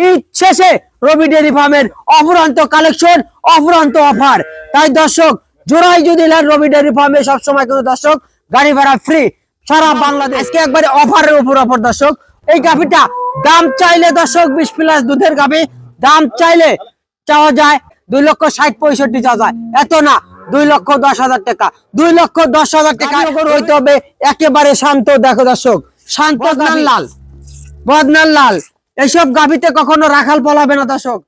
ঈদ শেষে রবি ডেইরি ফার্মের অফুরন্ত কালেকশন, অফুরন্ত অফার। তাই দর্শক জোড়াই যদি নেন রবি ডেইরি ফার্মে সবসময় কিন্তু দর্শক গাড়ি ভাড়া ফ্রি সারা বাংলাদেশ। আজকে একবারে অফারের উপর অফার দর্শক। এই গাভিটা দাম চাইলে দর্শক 20+ দুধের গাভি, দাম চাইলে চাওয়া যায় 2,60,65 চাওয়া যায়, এত না 2,10,000 টাকা, 2,10,000 টাকা হইতে হবে। একেবারে শান্ত, দেখো দর্শক, শান্ত লাল বদনাল লাল, এইসব গাভিতে কখনো রাখাল পলাবে না দর্শক।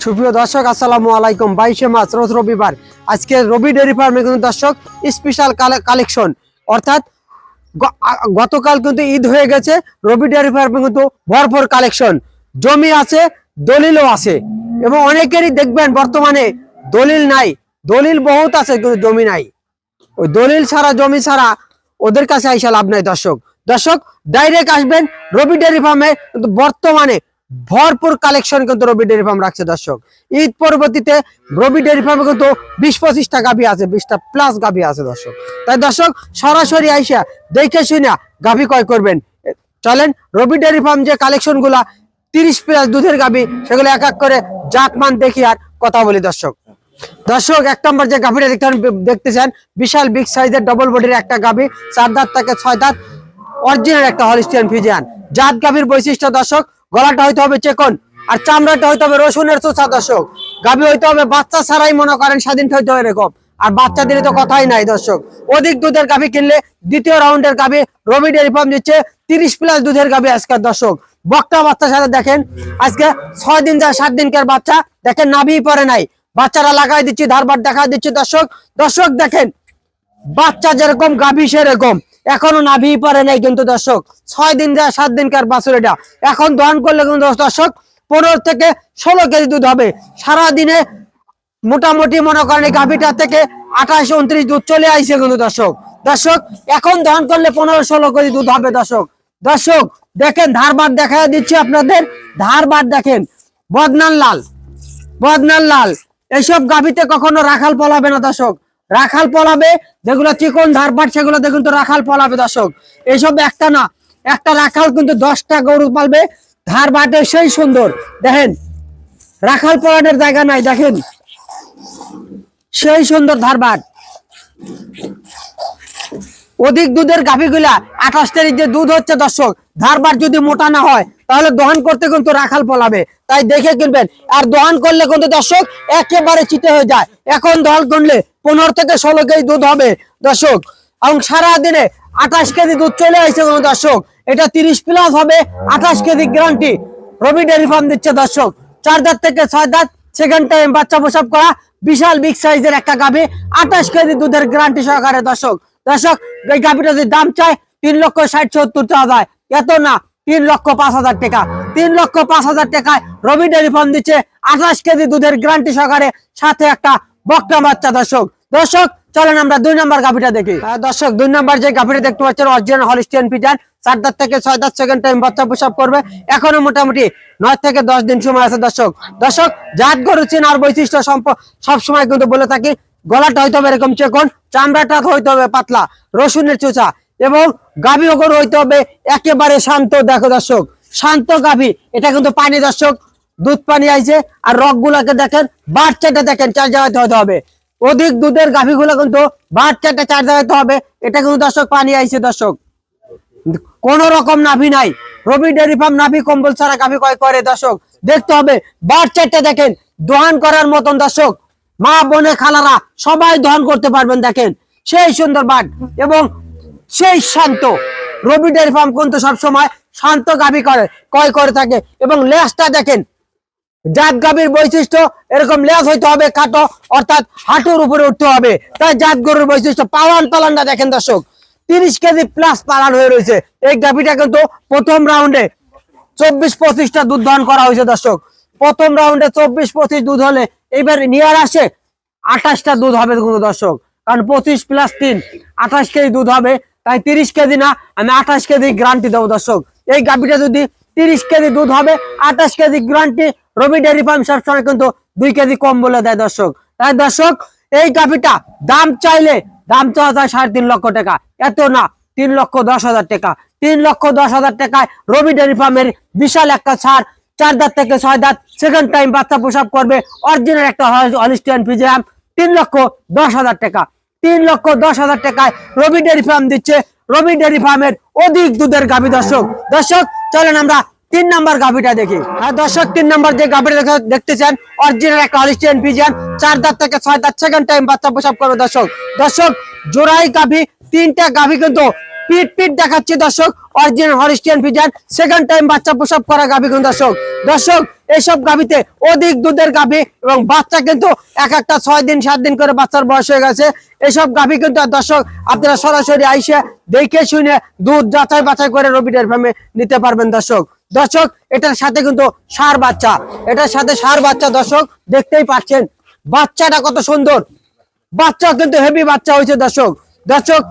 সুপ্রিয় দর্শক, আসসালামু আলাইকুম। 22শে মার্চ রোজ রবিবার। আজকে রবি ডেইরি ফার্মে কিন্তু দর্শক স্পেশাল কালেকশন, অর্থাৎ গতকাল কিন্তু ঈদ হয়ে গেছে। রবি ডেইরি ফার্মে কিন্তু ভরপুর কালেকশন, জমি আছে, দলিলও আছে, এবং অনেকেরই দেখবেন বর্তমানে দলিল নাই, দলিল বহুত আছে কিন্তু জমি নাই। ওই দলিল ছাড়া, জমি ছাড়া ওদের কাছে আইসা লাভ নাই দর্শক। দর্শক ডাইরেক্ট আসবেন রবি ডেইরি ফার্মে, কিন্তু বর্তমানে ভরপুর কালেকশন কিন্তু রবি ডেইরি ফার্ম রাখছে দর্শক। ঈদ পরবর্তীতে রবি ডেইরি ফার্মে কিন্তু 20-25টা গাভি আছে, 20টা+ গাভি আছে দর্শক। তাই দর্শক সরাসরি আইসা দেখে শুনে গাভি ক্রয় করবেন। চলেন রবি ডেইরি ফার্ম যে কালেকশন গুলা 30+ দুধের গাভি, সেগুলো এক এক করে জাতমান দেখি আর কথা বলি দর্শক। দর্শক 1 নম্বর যে গাভিটা দেখতেছেন, বিশাল বিগ সাইজের ডবল বডির একটা গাভি, 4 দাঁত থেকে 6 দাঁত, অরিজিনাল একটা হলিস্টিয়ান ফ্রিজিয়ান জাত। গাভির বৈশিষ্ট্য দর্শক, গলাটা হইতে হবে চেকন, আর চামড়াটা হইতে হবে রসুনের চোষা দর্শক। গাভি হইতে হবে বাচ্চা ছাড়াই, মনে করেন স্বাধীন হইতে হবে এরকম, আর বাচ্চা দিলে তো কথাই নাই দর্শক। অধিক দুধের গাভি কিনলে দ্বিতীয় রাউন্ডের গাভি রবি ডেইরি ফার্ম দিচ্ছে 30+ দুধের গাভি আজকের দর্শক। বকটা বাচ্চার সাথে দেখেন, আজকে 6 দিন যা 7 দিনকার বাচ্চা, দেখেন নাভি পরে নাই, বাচ্চারা লাগাই দিচ্ছি, ধারবার দেখা দিচ্ছি দর্শক। দর্শক দেখেন বাচ্চা যেরকম গাভি সেরকম, এখনো নাভি পারে নাই কিন্তু দর্শক। 6 দিন যা 7 দিনকার বাছুর, এটা এখন দহন করলে কিন্তু দর্শক 15 থেকে 16 কেজি দুধ হবে সারা দিনে। মোটামুটি মনে করেন এই গাভিটা থেকে 28-29 দুধ চলে আইছে কিন্তু দর্শক। দর্শক এখন দহন করলে 15-16 কেজি দুধ হবে দর্শক। দর্শক দেখেন ধারবার দেখা দিচ্ছি আপনাদের, ধারবার দেখেন, বদনাল লাল বদনাল লাল। এইসব গাভিতে কখনো রাখাল পলাবে না দর্শক। রাখাল পলাবে যেগুলো চিকন ধারবাট, সেগুলো দেখুন তো রাখাল পলাবে দর্শক। এইসব একটা না, একটা রাখাল কিন্তু 10টা গরু পালবে। ধারবাটে সেই সুন্দর, দেখেন রাখাল পলানোর জায়গা নাই, দেখেন সেই সুন্দর ধারবাট। অধিক দুধের গাভিগুলা 28 তারিখ যে দুধ হচ্ছে দর্শক, ধারবার যদি মোটা না হয় তাহলে দহন করতে কিন্তু রাখাল পলাবে, তাই দেখে কিনবেন। আর দহন করলে কিন্তু দর্শক একেবারে চিটে হয়ে যায়। এখন দহন করলে 15 থেকে 16 কেজি দুধ হবে দর্শক, এবং সারা দিনে 28 কেজি দুধ চলে আসছে কিন্তু দর্শক। এটা 30+ হবে, 28 কেজি গ্যারান্টি রবি ডেইরি ফার্ম দিচ্ছে দর্শক। 4 দাঁত থেকে 6 দাঁত, সেকেন্ড টাইম বাচ্চা প্রসব করা, বিশাল বিগ সাইজের একটা গাভি, 28 কেজি দুধের গ্যারান্টি সহকারে দর্শক। দর্শক এই গাভিটা যদি দাম চায় 3,60,70 চাওয়া যায়, এত না 3,05,000 টাকা, 3,05,000 টাকায় রবি ডেইরি ফার্ম দিচ্ছে 28 কেজি দুধের গ্যারান্টি সহকারে, সাথে একটা বকনা বাচ্চা দর্শক। দর্শক চলেন আমরা 2 নম্বর গাভিটা দেখি। দর্শক 2 নম্বর যে গাভিটা দেখতে পাচ্ছেন, অরিজিনাল হলিস্টিয়ান ফ্রিজিয়ান, 4 দাঁত থেকে 6 দাঁত, সেকেন্ড টাইম বাচ্চা প্রসব করবে। এখনো মোটামুটি 9 থেকে 10 দিন সময় আছে দর্শক। দর্শক জাত গরু চেনার বৈশিষ্ট্য সবসময় কিন্তু বলে থাকি, গলাটা হইতে হবে এরকম চেকন, চামড়াটা হইতে হবে পাতলা, রসুনের চোষা, এবং গাভী গরু হইতে হবে একেবারে শান্ত। দেখো দর্শক শান্ত গাভী, এটা কিন্তু পানি দর্শক, দুধ পানি আইছে। আর রক গুলাকে দেখেন, বাচ্চাটা দেখেন 4 জায়গাতে হইতে হবে। অধিক দুধের গাভী গুলো কিন্তু বাচ্চাটা 4 জায়গাতে হবে, এটা কিন্তু দর্শক পানি আইছে দর্শক, কোন রকম নাভি নাই। রবি ডেইরি ফার্ম নাভি কম্বল ছাড়া গাভী ক্রয় করে দর্শক। দেখতে হবে বাচ্চাটা দেখেন, দহন করার মতন দর্শক, মা বোনে খালারা সবাই দহন করতে পারবেন। দেখেন সেই সুন্দর বাট এবং সেই শান্ত। রবি ডেইরি ফার্ম কিন্তু সবসময় শান্ত গাভী ক্রয় করে থাকে। এবং লেজটা দেখেন, জাত গাভীর বৈশিষ্ট্য এরকম লেজ হইতে হবে খাটো, অর্থাৎ হাঁটুর উপরে উঠতে হবে, তাই জাত গরুর বৈশিষ্ট্য। পালানটা দেখেন দর্শক, 30 কেজি প্লাস পালন হয়ে রয়েছে। এই গাভীটা কিন্তু প্রথম রাউন্ডে 24-25টা দুধ দহন করা হয়েছে দর্শক। প্রথম রাউন্ডে 24-25 দুধ হলে এবার নিয়ার আসে 28টা দুধ হবে কিন্তু দর্শক, কারণ 25+3 28 কেজি দুধ হবে। তাই 30 কেজি না, আমি 28 কেজি গ্যারান্টি দেবো দর্শক। এই গাভীটা যদি 30 কেজি দুধ হবে, 28 কেজি গ্যারান্টি। রবি ডেয়ারি ফার্ম সবসময় কিন্তু 2 কেজি কম বলে দেয় দর্শক। তাই দর্শক এই গাভীটা দাম চাইলে দাম চাওয়া যায় 3.5 লক্ষ টাকা, এত না 3,10,000 টাকা। 3,10,000 টাকায় রবি ডেয়ারি ফার্মের বিশাল একটা ছাড়। 4 দাঁত থেকে 6 দাঁত, সেকেন্ড টাইম বাচ্চা প্রসব করবে, অরিজিনাল একটা হলিস্টিয়ান ফ্রিজিয়ান। 3,10,000 টাকা। 3,10,000 টাকায় রবি ডেয়ারি ফার্ম দিচ্ছে। রবি ডেয়ারি ফার্মের অধিক দুধের গাভী দর্শক। দর্শক চলেন আমরা 3 নাম্বার গাভীটা দেখি। আর দর্শক 3 নাম্বার যে গাভীটা দেখতেছেন, অরিজিনাল একটা হলিস্টিয়ান ফ্রিজিয়ান, 4 দাঁত থেকে 6 দাঁত, সেকেন্ড টাইম বাচ্চা প্রসব করবে দর্শক। দর্শক জোড়াই গাভী, 3টা গাভী কিন্তু পিট দেখাচ্ছে দর্শক। Original Holstein Friesian, second time বাচ্চা প্রসব করা গাভী কিন্তু দর্শক। দর্শক এইসব গাভীতে অধিক দুধের গাভী এবং বাচ্চা কিন্তু এক একটা 6 দিন 7 দিন করে বাচ্চার বয়স হয়ে গেছে। এসব গাভী কিন্তু দর্শক আপনারা সরাসরি আইসে দেখে শুনে দুধ যাচাই বাছাই করে রবি ডেয়ারি ফার্মে নিতে পারবেন দর্শক। দর্শক এটার সাথে কিন্তু ষাঁড় বাচ্চা, এটার সাথে ষাঁড় বাচ্চা দর্শক দেখতেই পাচ্ছেন। বাচ্চাটা কত সুন্দর, বাচ্চা কিন্তু হেভি বাচ্চা হয়েছে দর্শক। দর্শক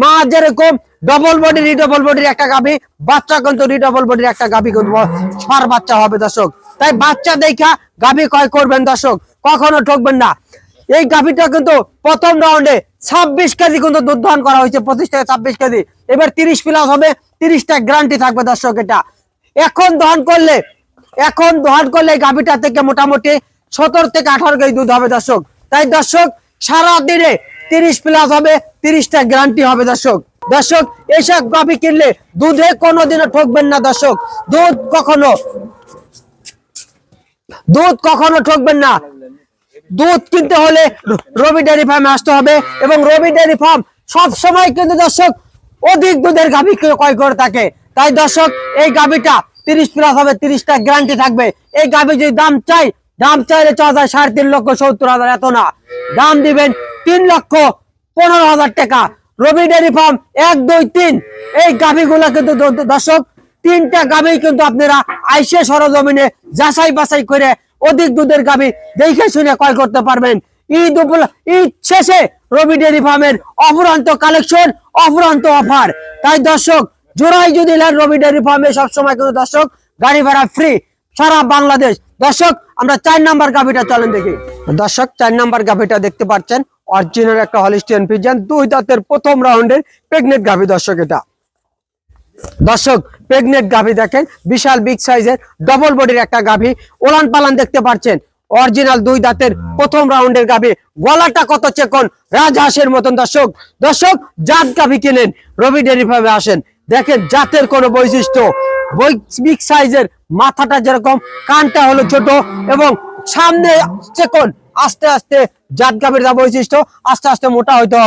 মা যেরকম ডবল বডি রিডবল বডির একটা গাভী, বাচ্চা কিন্তু রিডবল বডির একটা গাভী কিন্তু ষাঁড় বাচ্চা হবে দর্শক। তাই বাচ্চা দেখা গাভী ক্রয় করবেন দর্শক, কখনো ঠকবেন না। এই গাভীটা কিন্তু প্রথম রাউন্ডে 26 কেজি কিন্তু দুধ দহন করা হয়েছে, 25 থেকে 26 কেজি। এবার 30 প্লাস হবে, 30টা গ্যারান্টি থাকবে দর্শক। এটা এখন দহন করলে এই গাভীটা থেকে মোটামুটি 17 থেকে 18 কেজি দুধ হবে দর্শক। তাই দর্শক সারা দিনে 30 প্লাস হবে, 30টা গ্যারান্টি হবে দর্শক। দর্শক এইসব গাভী কিনলে দুধে কোনোদিনও ঠকবেন না দর্শক। দুধ কখনো ঠকবেন না। দুধ কিনতে হলে রবি ডেয়ারি ফার্মে আসতে হবে, এবং রবি ডেয়ারি ফার্ম সব সময় কিন্তু দর্শক অধিক দুধের গাভী ক্রয় করে থাকে। তাই দর্শক এই গাভীটা 30 প্লাস হবে, 30টা গ্যারান্টি থাকবে। এই গাভী যদি দাম চাইলে 3,70,70,000, এত না, দাম দিবেন 3,15,000 টাকা। রবি ডেয়ারি ফার্ম 1, 2, 3 এই গাভীগুলা কিন্তু দর্শক 3টা গাভী কিন্তু আপনারা আইসে সরজমিনে যাচাই বাছাই করে অধিক দুধের গাভী দেখে শুনে ক্রয় করতে পারবেন। ঈদ শেষে রবি ডেয়ারি ফার্মের অফুরন্ত কালেকশন, অফুরন্ত অফার। তাই দর্শক জোড়াই যদি নেন রবি ডেয়ারি ফার্মে সবসময় কিন্তু দর্শক গাড়ি ভাড়া ফ্রি সারা বাংলাদেশ। দর্শক আমরা 4 নাম্বার গাভীটা চলেন দেখি। দর্শক 4 নাম্বার গাভীটা দেখতে পাচ্ছেন, অরিজিনাল একটা হলিস্টিয়ান ফ্রিজিয়ান, 2 দাঁতের প্রথম রাউন্ডের প্রেগনেন্ট গাভী দর্শক। এটা দর্শক প্রেগনেন্ট গাভী দেখেন, বিশাল বিগ সাইজের ডবল বডির একটা গাভী। ওলান পালান দেখতে পাচ্ছেন, অরিজিনাল 2 দাঁতের প্রথম রাউন্ডের গাভী। গলাটা কত চেকন, রাজহাঁসের মতন দর্শক। দর্শক জাত গাভী কিনেন রবি ডেয়ারি ফার্মে আসেন, দেখেন জাতের কোন বৈশিষ্ট্য। বিগ সাইজের, মাথাটা যেরকম, কানটা হলো ছোট এবং সামনে চেকন। আস্তে আস্তে জাত গাভীর যা বৈশিষ্ট্য, আস্তে আস্তে মোটা হইতে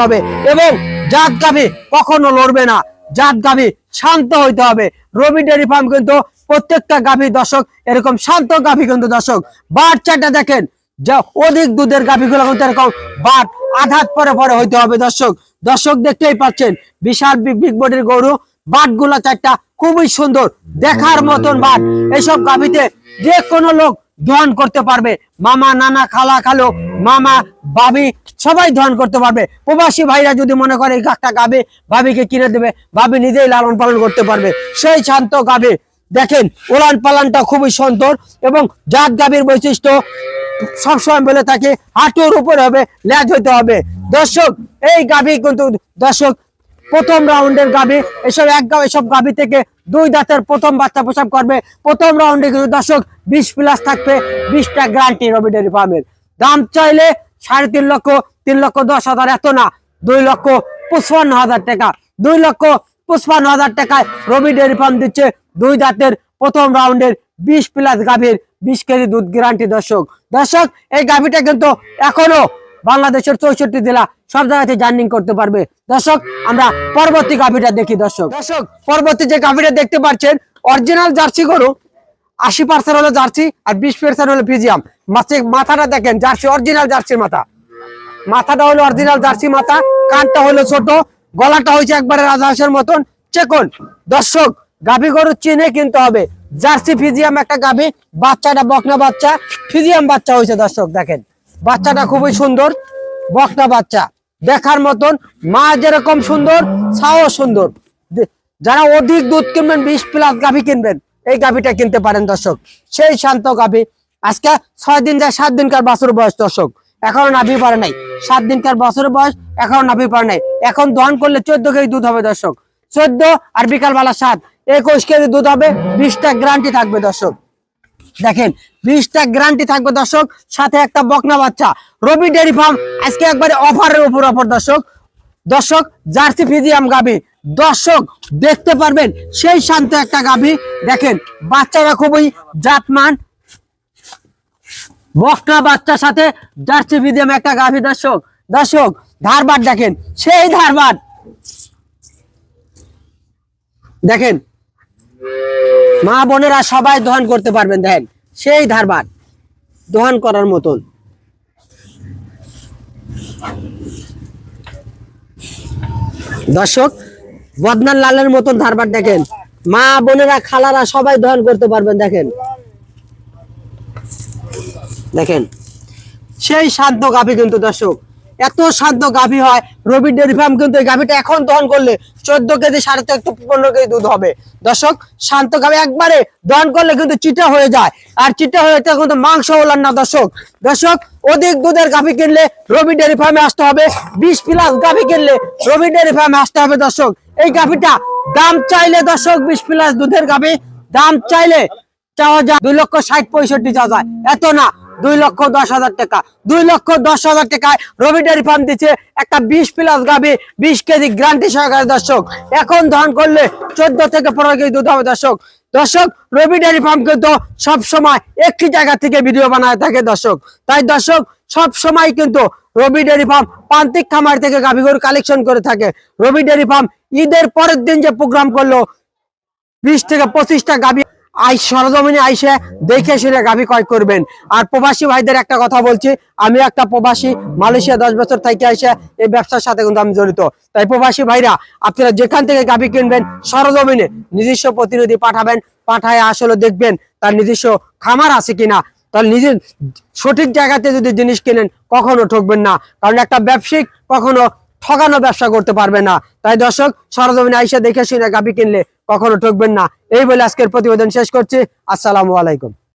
হবে, এবং জাত গাভী কখনো লড়বে না, জাত গাভী শান্ত হইতে হবে। রবি ডেয়ারি ফার্ম কিন্তু প্রত্যেকটা গাভী দর্শক এরকম শান্ত গাভী কিন্তু দর্শক। বাচ্চাটা দেখেন, যা অধিক দুধের গাভীগুলো কিন্তু এরকম বাট আঘাত পরে হইতে হবে দর্শক। দর্শক দেখতেই পাচ্ছেন বিশাল বিগ বডির গরু, বাট গুলা 4টা খুবই সুন্দর, দেখার মতন বাট। এইসব গাভীতে যে কোনো লোক দহন করতে পারবে, মামা, নানা, খালা, খালো, মামা, ভাবি সবাই দহন করতে পারবে। প্রবাসী ভাইরা যদি মনে করে একটা গাভী ভাবিকে কিনে দেবে, ভাবি নিজেই লালন পালন করতে পারবে, সেই শান্ত গাভী। দেখেন ওলান পালানটা খুবই সুন্দর, এবং জাত গাভীর বৈশিষ্ট্য সবসময় বলে থাকে হাঁটুর উপরে হবে, লেজ হইতে হবে দর্শক। এই গাভী কিন্তু দর্শক প্রথম রাউন্ডের গাভী। এসব গাভী থেকে 2 দাঁতের প্রথম বাচ্চা প্রসব করবে। প্রথম রাউন্ডে কিন্তু দর্শক 20 প্লাস থাকবে, 20টা গ্যারান্টি রবি ডেয়ারি ফার্মের। দাম চাইলে 3.5 লক্ষ, 3,10,000, এত না, 2,55,000 টাকা। 2,55,000 টাকায় রবি ডেয়ারি ফার্ম দিচ্ছে 2 দাঁতের প্রথম রাউন্ডের 20 প্লাস গাভীর 20 কেজি দুধ গ্যারান্টি দর্শক। দর্শক এই গাভীটা কিন্তু এখনো বাংলাদেশের 64 জেলা সব জায়গাতে জার্নিং করতে পারবে দর্শক। আমরা পরবর্তী গাভীটা দেখি দর্শক। পরবর্তী যে গাভীটা দেখতে পাচ্ছেন, অরিজিনাল জার্সি গরু, 80% হলো জার্সি আর 20% হলো ফ্রিজিয়াম। মাথাটা দেখেন জার্সি, অরিজিনাল জার্সির মাথা। মাথাটা হলো অরিজিনাল জার্সি মাথা, কানটা হলো ছোট, গলাটা হয়েছে একবারে রাজহাঁসের মতন চেকন। দর্শক গাভী গরু চিনে কিনতে হবে। জার্সি ফিজিয়াম একটা গাভী, বাচ্চাটা বকনা বাচ্চা, ফিজিয়াম বাচ্চা হয়েছে। দর্শক দেখেন বাচ্চাটা খুবই সুন্দর, বকনা বাচ্চা দেখার মতন, মা যেরকম সুন্দর ছাও সুন্দর। যারা অধিক দুধ কিনবেন 20+ গাভী কিনবেন, এই গাভীটা কিনতে পারেন। দর্শক সেই শান্ত গাভী, আজকে 6 দিন যায় 7 দিনকার বছর বয়স। দর্শক এখনো নাভি পারে নাই, 7 দিনকার বছর বয়স, এখনো নাভি পারে নাই। এখন দহন করলে 14 কেজি দুধ হবে। দর্শক 14 আর বিকাল বেলা 7, 21 কেজি দুধ হবে। 20টা গ্যারান্টি থাকবে। দর্শক দেখেন 20টা গ্যারান্টি থাকবে। দর্শক সাথে একটা বকনা বাচ্চা। রবি ডেয়ারি ফার্ম আজকে একবারে অফারের উপর অফার। দর্শক জার্সি ফিজিয়াম গাভী, দর্শক দেখতে পারবেন সেই শান্ত একটা গাভী। দেখেন বাচ্চারা খুবই জাতমান, বকনা বাচ্চার সাথে জার্সি ফিজিয়াম একটা গাভী। দর্শক ধারবাট দেখেন, সেই ধারবাট দেখেন, মা বোনেরা সবাই দহন করতে পারবেন। দেখেন সেই ধারবাট দহন করার মতন। দর্শক বদনার লালের মতন ধারবাট দেখেন, মা বোনেরা খালারা সবাই দহন করতে পারবেন। দেখেন দেখেন সেই শান্ত গাভী কিন্তু। দর্শক এত শান্ত গাভী হয় রবি ডেয়ারি ফার্ম কিন্তু। এই গাভীটা এখন দহন করলে 14 কেজি 15 কেজি দুধ হবে। দর্শক শান্ত গাভী একবারে দহন করলে কিন্তু চিটা হয়ে যায়, আর চিটা হয়ে কিন্তু মাংস ওলান না। দর্শক অধিক দুধের গাভী কিনলে রবি ডেয়ারি ফার্মে আসতে হবে। 20+ গাভী কিনলে রবি ডেয়ারি ফার্মে আসতে হবে। দর্শক এই গাভীটা দাম চাইলে দর্শক 20+ দুধের গাভী দাম চাইলে চাওয়া যায় 2,60,65 চাওয়া যায়, এত না 2,10,000 টাকা। 2,10,000 টাকায় রবি ডেয়ারি ফার্ম দিচ্ছে একটা 20+ গাভী 20 কেজি গ্যারান্টি সহকারে। দর্শক এখন দহন করলে 14 থেকে 15 কেজি দুধ হবে। দর্শক রবি ডেয়ারি ফার্ম কিন্তু সব সময় একটি জায়গা থেকে ভিডিও বানায় থাকে। তাই দর্শক সব সময় কিন্তু রবি ডেয়ারি ফার্ম প্রান্তিক খামার থেকে গাভী গরু কালেকশন করে থাকে। রবি ডেয়ারি ফার্ম ঈদের পরের দিন যে প্রোগ্রাম করলো 20 থেকে 25টা গাভী সরজমিনে আইসে দেখে শুনে গাভী ক্রয় করবেন। আর প্রবাসী ভাইদের একটা কথা বলছি, আমি একটা প্রবাসী, মালয়েশিয়া 10 বছর থেকে আইসে এই ব্যবসার সাথে কিন্তু আমি জড়িত। তাই প্রবাসী ভাইরা আপনারা যেখান থেকে গাভী কিনবেন সরজমিনে নিজস্ব প্রতিনিধি পাঠাবেন, পাঠায় আসলে দেখবেন তার নিজস্ব খামার আছে কিনা। তাহলে নিজের সঠিক জায়গাতে যদি জিনিস কেনেন কখনো ঠকবেন না, কারণ একটা ব্যবসায়িক কখনো ঠকানো ব্যবসা করতে পারবে না। তাই দর্শক সরজমিনে আইসা দেখে শুনে গাভী কিনলে কখনো ঠকবেন না। এই বলে আজকের প্রতিবেদন শেষ করছি। আসসালামু আলাইকুম।